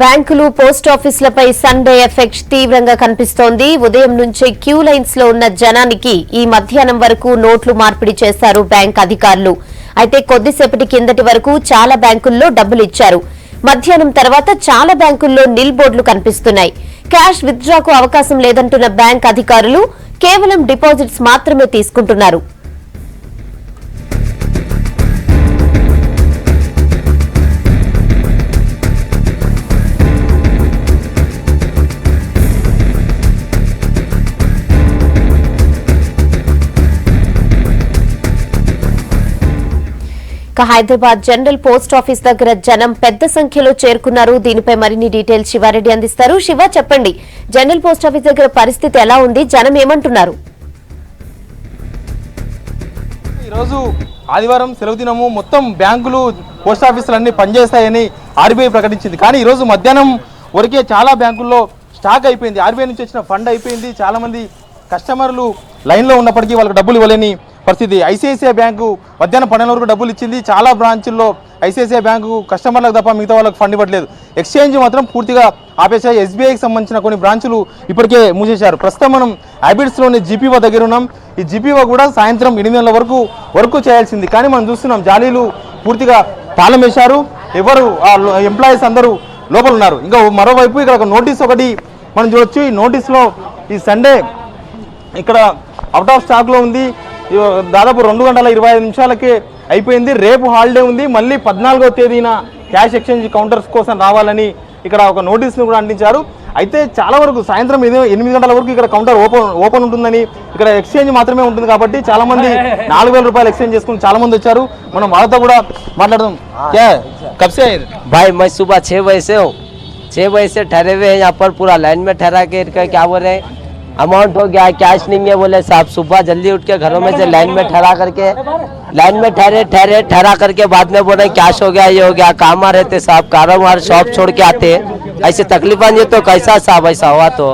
బ్యాంకులు post ఆఫీసులపై Sunday effect తీవ్రంగా కనిపిస్తోంది. ఉదయం నుంచే క్యూ లైన్స్ లో ఉన్న జనానికి ఈ మధ్యాహ్నం వరకు నోట్లు మార్పిడి చేశారు బ్యాంక్ అధికారులు. అయితే కొద్దిసేపటి కిందటి వరకు చాలా బ్యాంకుల్లో డబ్బులు ఇచ్చారు. మధ్యాహ్నం తర్వాత చాలా బ్యాంకుల్లో నిల్ బోర్డులు కనిపిస్తున్నాయి. క్యాష్ విత్డ్రాకు అవకాశం లేదంటున్న బ్యాంక్ అధికారులు కేవలం డిపాజిట్స్ మాత్రమే తీసుకుంటున్నారు. హైదరాబాద్ జనరల్ పోస్ట్ ఆఫీస్ దగ్గర జనం పెద్ద సంఖ్యలో చేరుకున్నారు. దీనిపై మరిన్ని డీటెయిల్స్ శివారెడ్డి అందిస్తారు. శివ, చెప్పండి, జనరల్ పోస్ట్ ఆఫీస్ దగ్గర పరిస్థితి ఎలా ఉంది? జనం ఏమంటున్నారు? ఈరోజు ఆదివారం సెలవు దినము, మొత్తం బ్యాంకులు పోస్ట్ ఆఫీసులన్నీ పనిచేస్తాయని ఆర్బీఐ ప్రకటించింది. కానీ ఈరోజు మధ్యాహ్నం వరకే చాలా బ్యాంకుల్లో స్టాక్ అయిపోయింది. ఆర్బీఐ నుంచి వచ్చిన ఫండ్ అయిపోయింది. చాలా మంది కస్టమర్లు లైన్లో ఉన్నప్పటికీ వాళ్ళకి డబ్బులు ఇవ్వలేని పరిస్థితి. ఐసిఐసిఐ బ్యాంకు మధ్యాహ్నం 12 వరకు డబ్బులు ఇచ్చింది. చాలా బ్రాంచుల్లో ఐసిఐసిఐ బ్యాంకు కస్టమర్లకు తప్ప మిగతా వాళ్ళకి ఫండ్ ఇవ్వట్లేదు. ఎక్స్చేంజ్ మాత్రం పూర్తిగా ఆపేశాయి. ఎస్బీఐకి సంబంధించిన కొన్ని బ్రాంచులు ఇప్పటికే మూసేశారు. ప్రస్తుతం మనం హ్యాబిట్స్లోని జీపీఓ దగ్గర ఉన్నాం. ఈ జీపీఓ కూడా సాయంత్రం 8 గంటల వరకు చేయాల్సింది. కానీ మనం చూస్తున్నాం జాలీలు పూర్తిగా తాళం వేశారు. ఎవరు ఎంప్లాయీస్ అందరూ లోపల ఉన్నారు. ఇంకా మరోవైపు ఇక్కడ ఒక నోటీస్ ఒకటి మనం చూడొచ్చు. ఈ నోటీస్లో ఈ సండే ఇక్కడ అవుట్ ఆఫ్ స్టాక్లో ఉంది. దాదాపు 2 గంటల 25 నిమిషాలకే అయిపోయింది. రేపు హాలిడే ఉంది. మళ్ళీ 14వ తేదీన క్యాష్ ఎక్స్చేంజ్ కౌంటర్స్ కోసం రావాలని ఇక్కడ ఒక నోటీస్ను కూడా అందించారు. అయితే చాలా వరకు సాయంత్రం 8 గంటల వరకు ఇక్కడ కౌంటర్ ఓపెన్ ఉంటుందని, ఇక్కడ ఎక్స్చేంజ్ మాత్రమే ఉంటుంది కాబట్టి చాలా మంది 4000 రూపాయలు ఎక్స్చేంజ్ చేసుకుని చాలా మంది వచ్చారు. మనం వాళ్ళతో కూడా మాట్లాడదాం. भाई मैं सुबह 6 बजे से हूँ, 6 बजे से ठहरे हुए हैं यहाँ पर, पूरा लाइन में ठहरा के क्या बोल रहे हैं अमाउंट हो गया, कैश नहीं है बोले साहब। सुबह जल्दी उठ के घरों में से लाइन में ठहरा करके बाद में बोल रहे कैश हो गया, ये हो गया। काम आ रहे थे साहब, कारोबार शॉप छोड़ के आते ऐसे तकलीफ ये तो कैसा साहब ऐसा हुआ तो।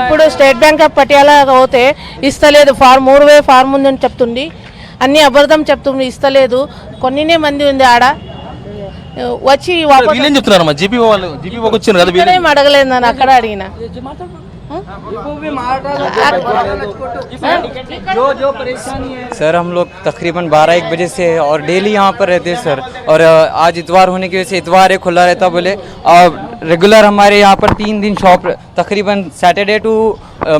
ఇప్పుడు స్టేట్ బ్యాంక్ ఆఫ్ పటియాలా పోతే ఇస్తలేదు, ఫార్మ్ 3 ఫార్మ్ ఉందని చెప్తుంది. అన్ని అబద్ధం చెప్తుంది, ఇస్తలేదు. కొన్నినే మంది ఉంది ఆడ వచ్చి అడగలేదు, నన్ను అక్కడ అడిగిన. सर हम लोग तकरीबन 12-1 बजे से और डेली यहाँ पर रहते हैं सर, और आज इतवार होने की वजह से इतवार खुला रहता बोले। और रेगुलर हमारे यहाँ पर 3 दिन शॉप तकरीबन Saturday to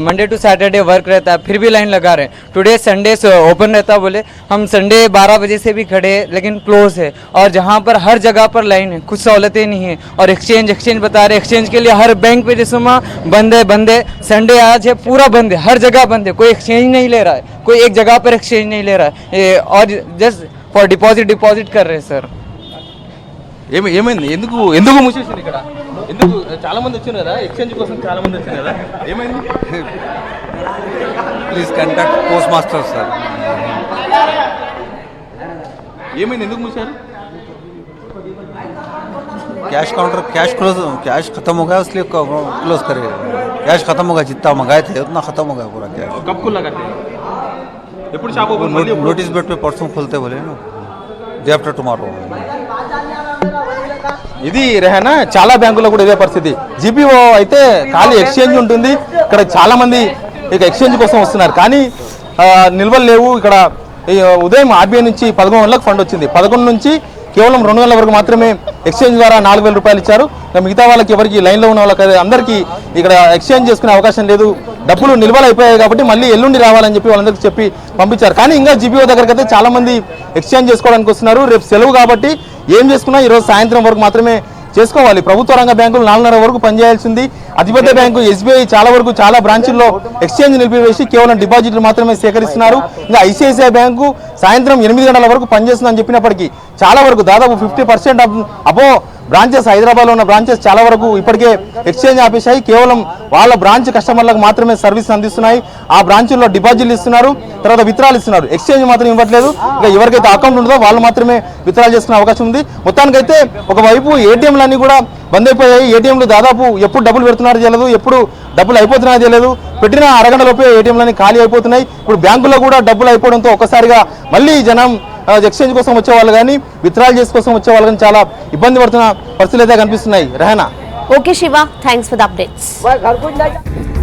Monday to Saturday work रहता है, फिर भी लाइन लगा रहे हैं। टुडे संडे ओपन रहता बोले। हम संडे 12 बजे से भी खड़े हैं लेकिन क्लोज है, और जहाँ पर हर जगह पर लाइन है, कुछ सहूलतें नहीं है। और एक्सचेंज बता रहे, एक्सचेंज के लिए हर बैंक पे जैसे बंद है। संडे आज है, पूरा बंद है, हर जगह बंद है। कोई एक्सचेंज नहीं ले रहा है, कोई एक जगह पर एक्सचेंज नहीं ले रहा है, और जस्ट फॉर डिपॉजिट कर रहे हैं सर। ఏమైంది? ఎందుకు మూసేసింది? ఇక్కడ ఎందుకు చాలా మంది వచ్చారు కదా, ఎక్స్చేంజ్ కోసం చాలా మంది వచ్చారు కదా, ఏమైంది? Please contact post master sir. ఏమైంది? ఎందుకు మూసారు? कैश काउंटर कैश खत्म हो गया, इसलिए क्लोज करे। कैश खत्म हो गया, जितना मंगाए थे उतना खत्म हो गया पूरा कैश। कब खुला करते हैं? ఎప్పుడు షాప్ ఓపెన్? नोटिस बोर्ड पे परसों खुलते बोले ना, डे आफ्टर टुमारो। ఇది రెహనా చాలా బ్యాంకుల్లో కూడా ఇదే పరిస్థితి. జీపీఓ అయితే ఖాళీ ఎక్స్చేంజ్ ఉంటుంది. ఇక్కడ చాలా మంది ఇక ఎక్స్చేంజ్ కోసం వస్తున్నారు, కానీ నిల్వలు లేవు. ఇక్కడ ఉదయం ఆర్బీఐ నుంచి 11 గంటలకు ఫండ్ వచ్చింది. 11 నుంచి కేవలం 2 గంటల వరకు మాత్రమే ఎక్స్చేంజ్ ద్వారా 4000 రూపాయలు ఇచ్చారు. మిగతా వాళ్ళకి ఎవరికి లైన్లో ఉన్న వాళ్ళకి అందరికీ ఇక్కడ ఎక్స్చేంజ్ చేసుకునే అవకాశం లేదు. డబ్బులు నిల్వలు అయిపోయాయి కాబట్టి మళ్ళీ ఎల్లుండి రావాలని చెప్పి వాళ్ళందరికీ చెప్పి పంపించారు. కానీ ఇంకా జీపీఓ దగ్గరికి అయితే చాలా మంది ఎక్స్చేంజ్ చేసుకోవడానికి వస్తున్నారు. రేపు సెలవు కాబట్టి ఏం చేసుకున్నా ఈరోజు సాయంత్రం వరకు మాత్రమే చేసుకోవాలి. ప్రభుత్వ రంగ బ్యాంకులు 4:30 వరకు పనిచేయాల్సింది. అతిపెద్ద బ్యాంకు ఎస్బీఐ చాలా బ్రాంచుల్లో ఎక్స్చేంజ్ నిలిపివేసి కేవలం డిపాజిట్లు మాత్రమే సేకరిస్తున్నారు. ఇంకా ఐసిఐసిఐ బ్యాంకు సాయంత్రం 8 గంటల వరకు పనిచేస్తుందని చెప్పినప్పటికీ చాలా వరకు దాదాపు 50% అబో బ్రాంచెస్, హైదరాబాద్లో ఉన్న బ్రాంచెస్ చాలా వరకు ఇప్పటికే ఎక్స్చేంజ్ ఆపేశాయి. కేవలం వాళ్ళ బ్రాంచ్ కస్టమర్లకు మాత్రమే సర్వీస్ అందిస్తున్నాయి. ఆ బ్రాంచుల్లో డిపాజిట్లు ఇస్తున్నారు, తర్వాత విత్డ్రాలు ఇస్తున్నారు. ఎక్స్చేంజ్ మాత్రం ఇవ్వట్లేదు. ఇంకా ఎవరికైతే అకౌంట్ ఉంటుందో వాళ్ళు మాత్రమే విత్డ్రాల్ చేసుకునే అవకాశం ఉంది. మొత్తానికైతే ఒకవైపు ఏటీఎంలన్నీ కూడా బంద్ అయిపోయాయి. ఏటీఎంలు దాదాపు ఎప్పుడు డబ్బులు పెడుతున్నారో తెలియదు, ఎప్పుడు డబ్బులు అయిపోతున్నాయో తెలియదు. పెట్టిన అరగంటలోపే ఏటీఎంలన్నీ ఖాళీ అయిపోతున్నాయి. ఇప్పుడు బ్యాంకుల్లో కూడా డబ్బులు అయిపోవడంతో ఒక్కసారిగా మళ్ళీ జనం ఎక్స్చేంజ్ కోసం వచ్చే వాళ్ళు కానీ విత్డ్రాల్ కోసం వచ్చే వాళ్ళు కానీ చాలా ఇబ్బంది పడుతున్న పరిస్థితులు అయితే కనిపిస్తున్నాయి. Rehana. Okay Shiva, thanks for the updates. घर कुछ नहीं